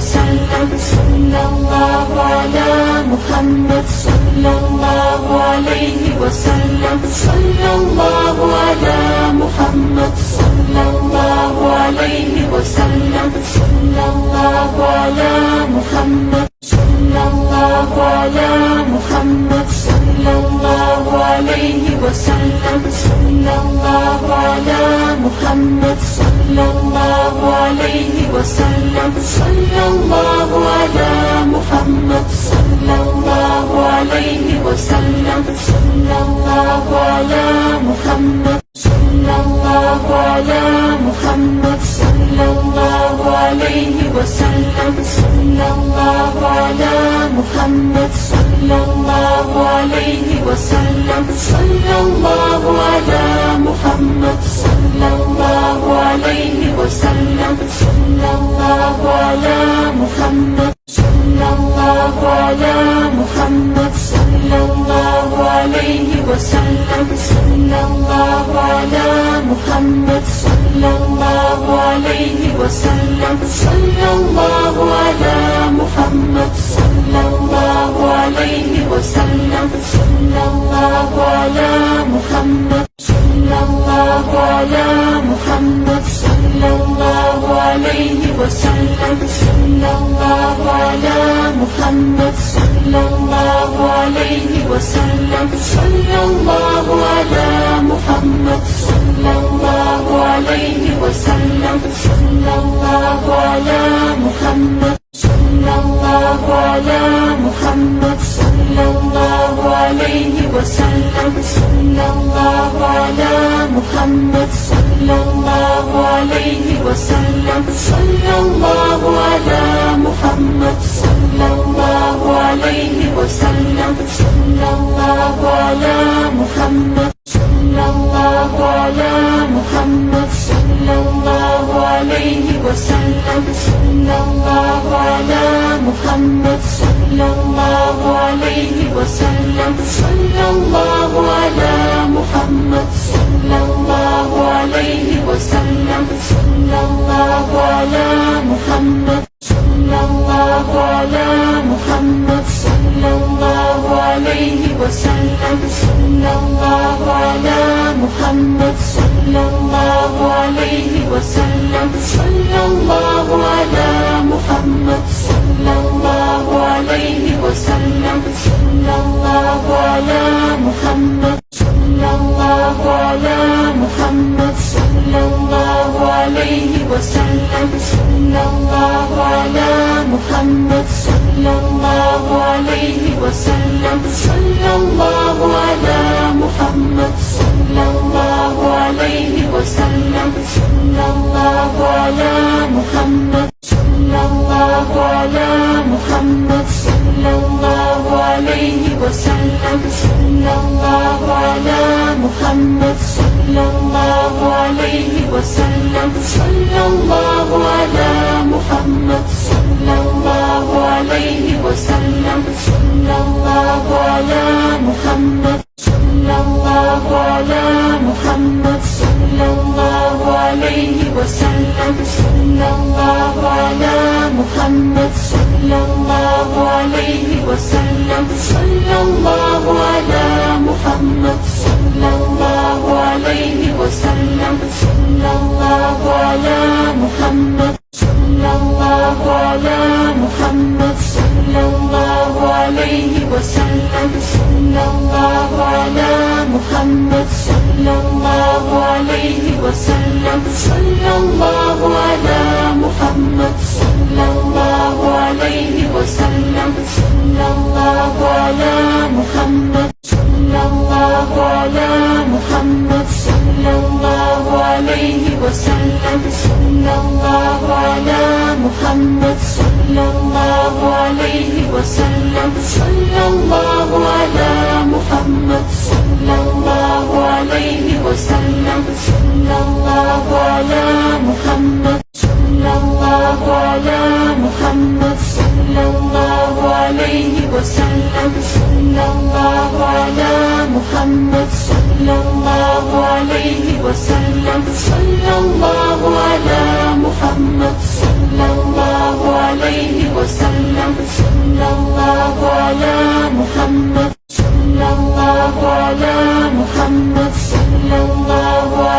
وسلم. صلى الله على محمد صلى الله عليه وسلم. صلى الله على محمد صلى الله عليه وسلم. صلى الله على محمد صلى الله على محمد صلى الله عليه وسلم. صلى الله على محمد صلى الله عليه وسلم. صلى الله على محمد صلى الله عليه وسلم. صلى الله على محمد صلى الله على محمد صلى الله عليه وسلم. صلى الله على محمد صلى الله عليه وسلم. صلى الله على محمد صلى الله عليه وسلم. صلى الله على محمد صلى الله على محمد صلى الله عليه وسلم. صلى الله على محمد صلى الله عليه وسلم. صلى الله على محمد صلى الله عليه وسلم. صلى الله على محمد صلى الله على محمد صلى الله عليه وسلم. صلى الله على محمد صلى الله عليه وسلم. صلى الله على محمد صلى الله عليه وسلم. صلى الله على محمد صلى الله على محمد صلى الله عليه وسلم. صلى الله على محمد صلى الله عليه وسلم. صلى الله على محمد صلى الله عليه وسلم. صلى الله على محمد صلى الله على محمد صلى الله عليه وسلم. صلى الله على محمد صلى الله عليه وسلم. صلى الله على محمد صلى الله عليه وسلم. صلى الله على محمد صلى الله على محمد صلى الله عليه وسلم. صلى الله على محمد صلى الله عليه وسلم. صلى الله على محمد صلى الله عليه وسلم. صلى الله على محمد صلى الله على محمد صلى الله عليه وسلم. صلى الله على محمد صلى الله عليه وسلم. صلى الله على محمد صلى الله عليه وسلم. صلى الله على محمد صلى الله على محمد صلى الله عليه وسلم. صلى الله على محمد صلى الله عليه وسلم. صلى الله على محمد صلى الله عليه وسلم. صلى الله على محمد صلى الله على محمد صلى الله عليه وسلم. صلى الله على محمد صلى الله عليه وسلم. صلى الله على محمد صلى الله عليه وسلم. صلى الله على محمد صلى الله على محمد صلى الله عليه وسلم. صلى الله على محمد صلى الله عليه وسلم. صلى الله على محمد صلى الله عليه وسلم. صلى الله على محمد صلى الله على محمد صلى الله عليه وسلم. صلى الله على محمد صلى الله عليه وسلم. صلى الله على محمد صلى الله عليه وسلم. صلى الله على محمد صلى الله على محمد صلى الله عليه وسلم. صلى الله على محمد صلى الله عليه وسلم. صلى الله على محمد صلى الله عليه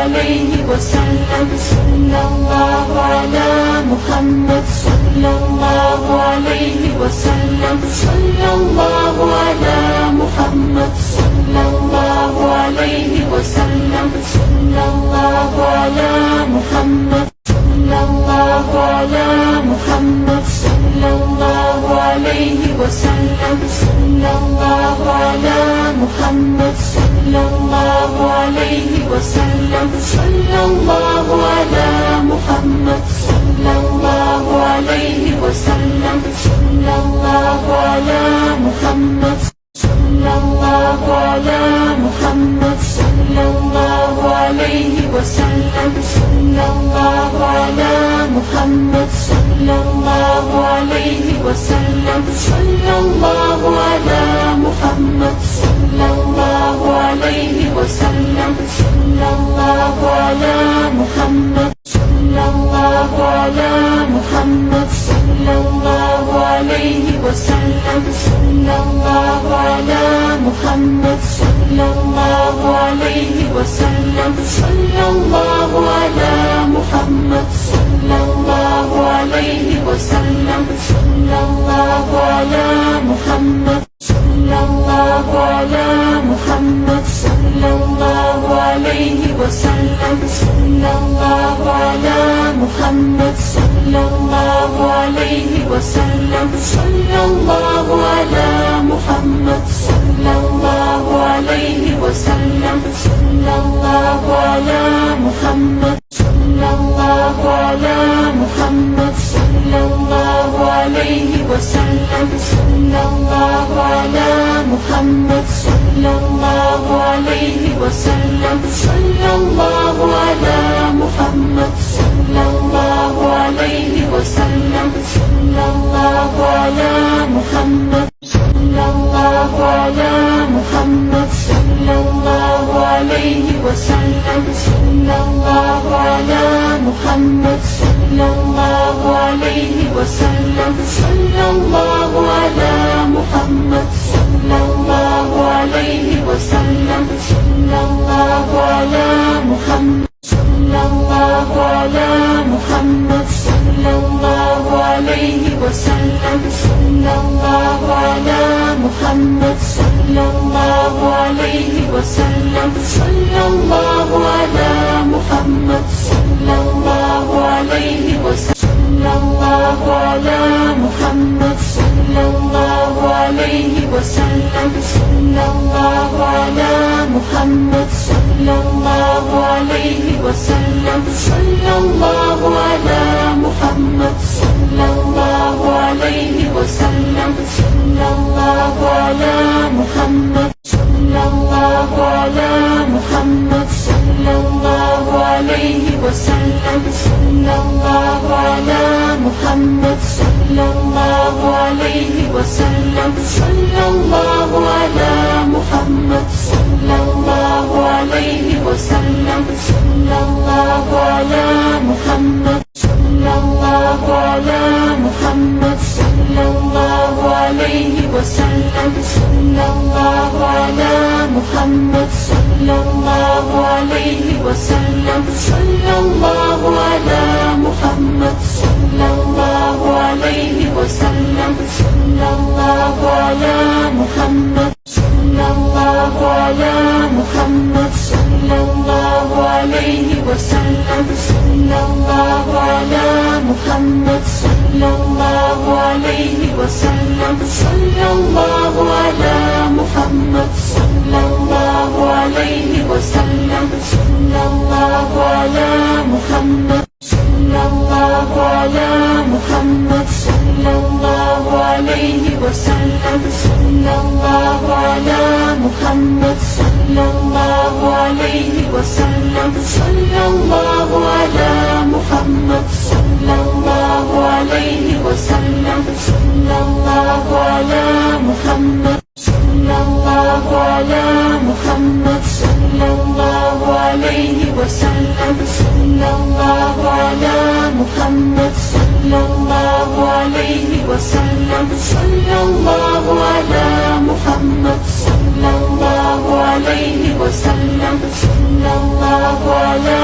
عليه وسلم صلى الله على محمد صلى الله عليه وسلم صلى الله على محمد صلى الله عليه وسلم صلى الله على محمد صلى الله على محمد صلى الله عليه وسلم صلى الله على محمد صلى الله عليه وسلم صلى الله على محمد صلى الله عليه وسلم صلى الله على محمد صلى الله على محمد صلى الله عليه وسلم صلى الله على محمد صلى الله عليه وسلم صلى الله على محمد صلى الله عليه وسلم صلى الله على محمد صلى الله على محمد صلى الله عليه وسلم صلى الله على محمد صلى الله عليه وسلم صلى الله على محمد صلى الله عليه وسلم صلى الله على محمد صلى الله على محمد صلى الله عليه وسلم صلى الله على محمد صلى الله عليه وسلم صلى الله على محمد صلى الله عليه وسلم صلى الله على محمد صلى الله على محمد صلى الله عليه وسلم صلى الله على محمد صلى الله عليه وسلم صلى الله على محمد صلى الله عليه وسلم صلى الله على محمد صلى الله على محمد صلى الله عليه وسلم صلى الله على محمد صلى الله عليه وسلم صلى الله على محمد صلى الله عليه وسلم صلى الله على محمد صلى الله على محمد صلى الله عليه وسلم صلى الله على محمد صلى الله عليه وسلم صلى الله على محمد صلى الله عليه وسلم صلى الله على محمد صلى الله عليه وسلم صلى الله على محمد صلى الله عليه وسلم صلى الله على محمد صلى الله عليه وسلم صلى الله على محمد صلى الله على محمد صلى الله عليه وسلم صلى الله على محمد صلى الله عليه وسلم صلى الله على محمد صلى الله عليه وسلم صلى الله على محمد صلى الله على محمد صلى الله عليه وسلم صلى الله على محمد صلى الله عليه وسلم صلى الله على محمد صلى الله عليه وسلم صلى الله على محمد صلى الله على محمد صلى الله عليه وسلم صلى الله على محمد صلى الله عليه وسلم صلى الله على محمد صلى الله عليه وسلم صلى الله على محمد صلى الله على محمد صلى الله عليه وسلم صلى الله على محمد صلى الله عليه وسلم صلى الله على محمد صلى الله عليه وسلم صلى الله على محمد صلى الله على محمد صلى الله عليه وسلم صلى الله على محمد صلى الله عليه وسلم صلى الله على محمد صلى الله عليه وسلم صلى الله على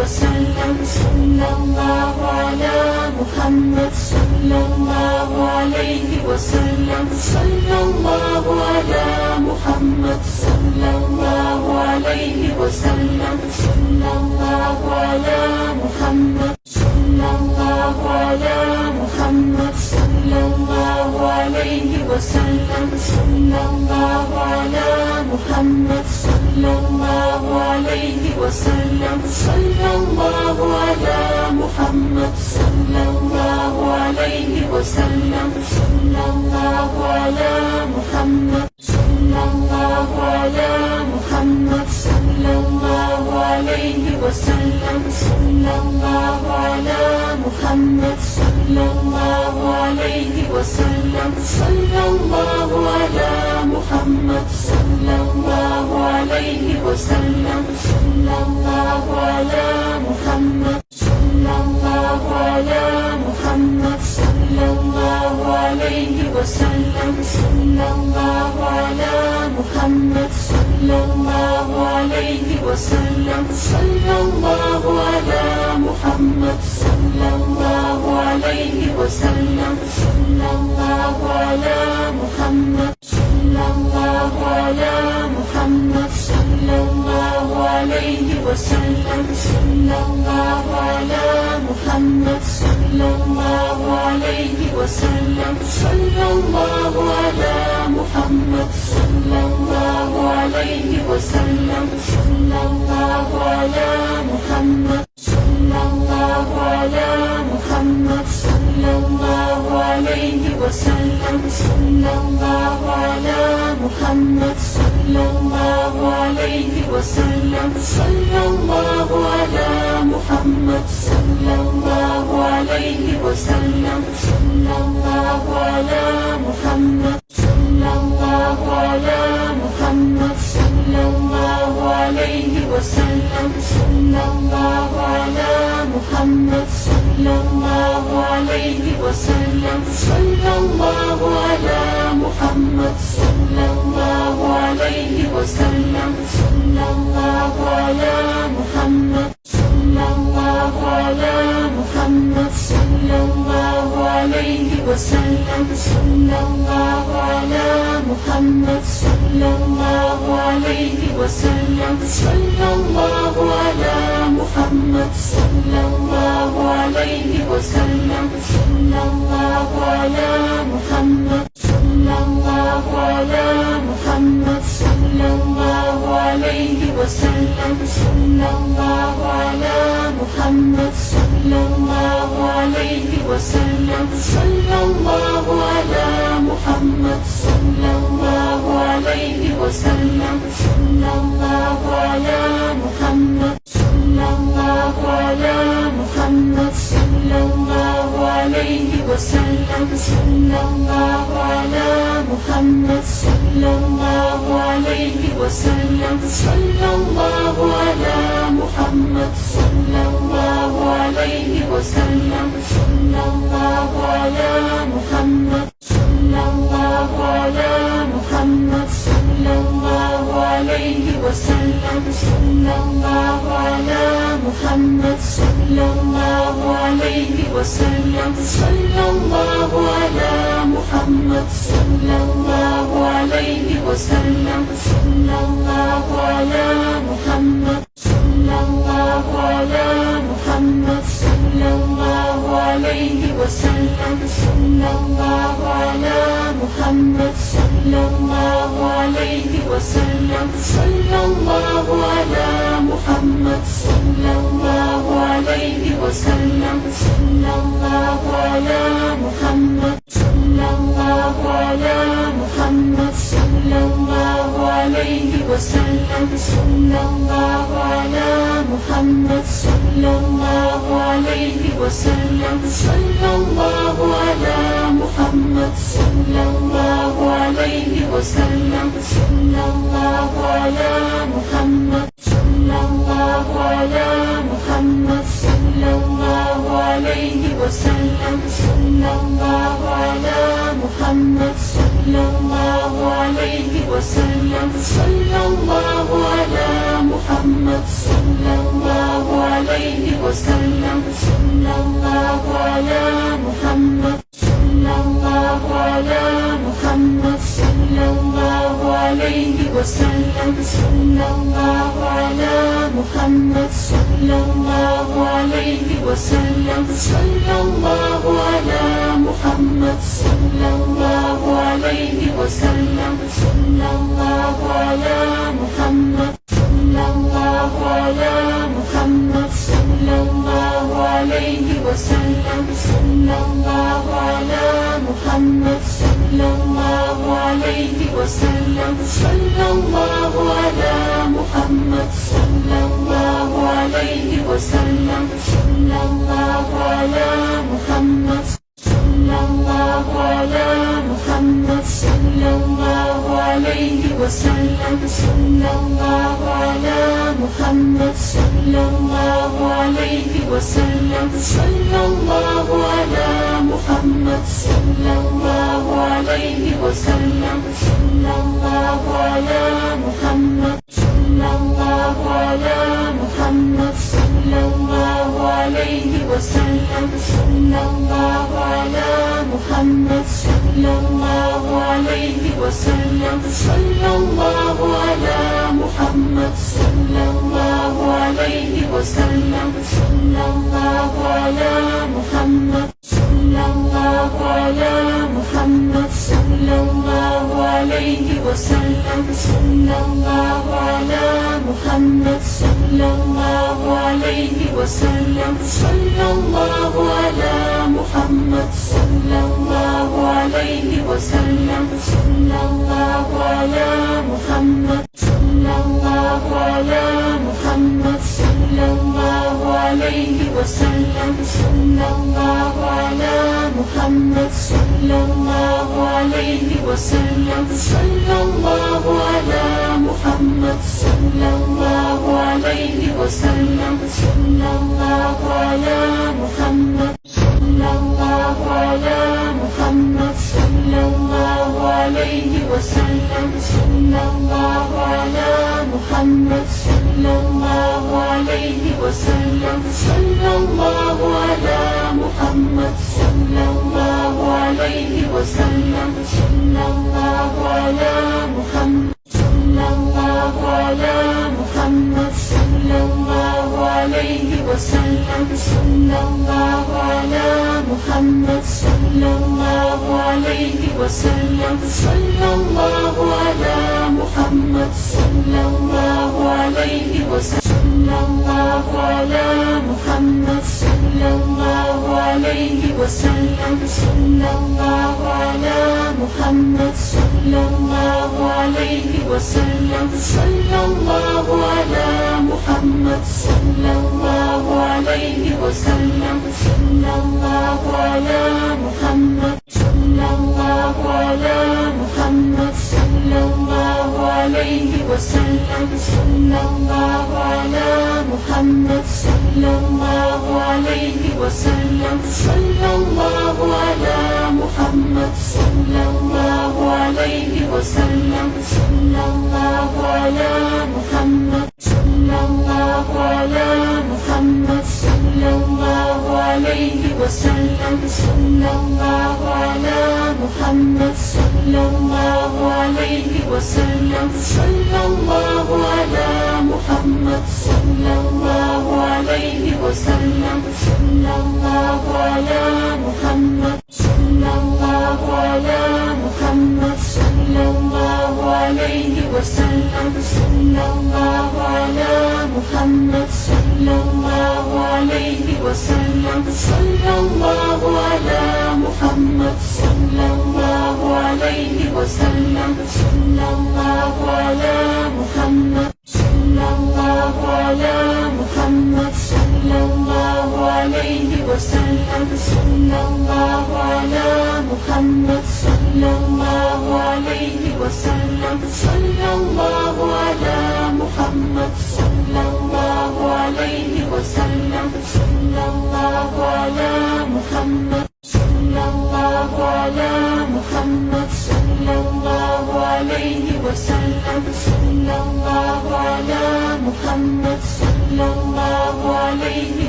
وسلم صلى الله على محمد صلى الله عليه وسلم صلى الله على محمد صلى الله عليه وسلم صلى الله على محمد صلى الله على محمد صلى الله عليه وسلم صلى الله على محمد صلى الله عليه وسلم صلى الله على محمد صلى الله عليه وسلم صلى الله على محمد صلى الله على محمد صلى الله عليه وسلم صلى الله على محمد صلى الله عليه وسلم صلى الله على محمد صلى الله عليه وسلم صلى الله على محمد صلى الله على محمد صلى الله عليه وسلم صلى الله على محمد صلى الله عليه وسلم صلى الله على محمد صلى الله عليه وسلم صلى الله على محمد صلى الله على محمد صلى الله عليه وسلم صلى الله على محمد صلى الله عليه وسلم صلى الله على محمد صلى الله عليه وسلم صلى الله على محمد صلى الله على محمد صلى الله عليه وسلم صلى الله على محمد صلى الله عليه وسلم صلى الله على محمد صلى الله عليه وسلم صلى الله على محمد صلى الله على محمد صلى الله عليه وسلم صلى الله على محمد صلى الله عليه وسلم صلى الله على محمد صلى الله عليه وسلم صلى الله على محمد صلى الله على محمد صلى الله عليه وسلم صلى الله على محمد صلى الله عليه وسلم صلى الله على محمد صلى الله عليه وسلم صلى الله على محمد صلى الله على محمد صلى الله عليه وسلم صلى الله على محمد صلى الله عليه وسلم صلى الله على محمد صلى الله عليه وسلم صلى الله على محمد صلى الله على محمد صلى الله عليه وسلم صلى الله على محمد صلى الله عليه وسلم صلى الله على محمد صلى الله عليه وسلم صلى الله على محمد صلى الله على محمد صلى الله عليه وسلم صلى الله على محمد صلى الله عليه وسلم صلى الله على محمد صلى الله عليه وسلم صلى الله على محمد صلى الله على محمد صلى الله عليه وسلم صلى الله على محمد صلى الله عليه وسلم صلى الله على محمد صلى الله عليه وسلم صلى الله على محمد صلى الله على محمد صلى الله عليه وسلم صلى الله على محمد صلى الله عليه وسلم صلى الله على محمد صلى الله عليه وسلم صلى الله على محمد صلى الله على محمد صلى الله عليه وسلم صلى الله على محمد صلى الله عليه وسلم صلى الله على محمد محمد صلى الله عليه وسلم صلى الله على محمد صلى الله على محمد صلى الله عليه وسلم صلى الله على محمد صلى الله عليه وسلم صلى الله على محمد صلى الله عليه وسلم صلى الله على محمد صلى الله على محمد صلى الله عليه وسلم صلى الله على محمد صلى الله عليه وسلم صلى الله على محمد صلى الله عليه وسلم صلى الله على محمد صلى الله على محمد صلى الله عليه وسلم صلى الله على محمد صلى الله عليه وسلم صلى الله على محمد صلى الله عليه وسلم صلى الله على محمد صلى الله على محمد صلى الله عليه وسلم صلى الله على محمد صلى الله عليه وسلم صلى الله على محمد صلى الله عليه وسلم صلى الله على محمد صلى الله على محمد صلى الله عليه وسلم صلى الله على محمد صلى الله عليه وسلم صلى الله على محمد صلى الله عليه وسلم صلى الله على محمد صلى الله على محمد صلى الله عليه وسلم صلى الله على محمد صلى الله عليه وسلم صلى الله على محمد صلى الله عليه وسلم صلى الله على محمد صلى الله على محمد صلى الله عليه وسلم صلى الله على محمد صلى الله عليه وسلم صلى الله على محمد صلى الله عليه وسلم صلى الله على محمد صلى الله على محمد صلى الله عليه وسلم صلى الله على محمد صلى الله عليه وسلم صلى الله على محمد صلى الله عليه وسلم صلى الله على محمد صلى الله عليه وسلم صلى الله على محمد صلى الله عليه وسلم صلى الله على محمد صلى الله عليه وسلم صلى الله على محمد صلى الله على محمد صلى الله عليه وسلم صلى الله على محمد صلى الله عليه وسلم صلى الله على محمد صلى الله عليه وسلم صلى الله على محمد صلى الله على محمد صلى الله عليه وسلم صلى الله على محمد صلى الله عليه وسلم صلى الله على محمد صلى الله عليه وسلم صلى الله على محمد صلى الله على محمد صلى الله عليه وسلم صلى الله على محمد صلى الله عليه وسلم صلى الله على محمد صلى الله عليه وسلم صلى الله على محمد صلى الله على محمد صلى الله عليه وسلم صلى الله على محمد صلى الله عليه وسلم صلى الله على محمد صلى الله عليه وسلم صلى الله على محمد صلى الله على محمد صلى الله عليه وسلم وسلم صلى الله على محمد صلى الله عليه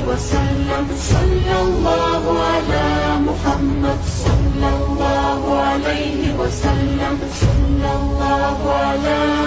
وسلم صلى الله على محمد صلى الله عليه وسلم صلى الله على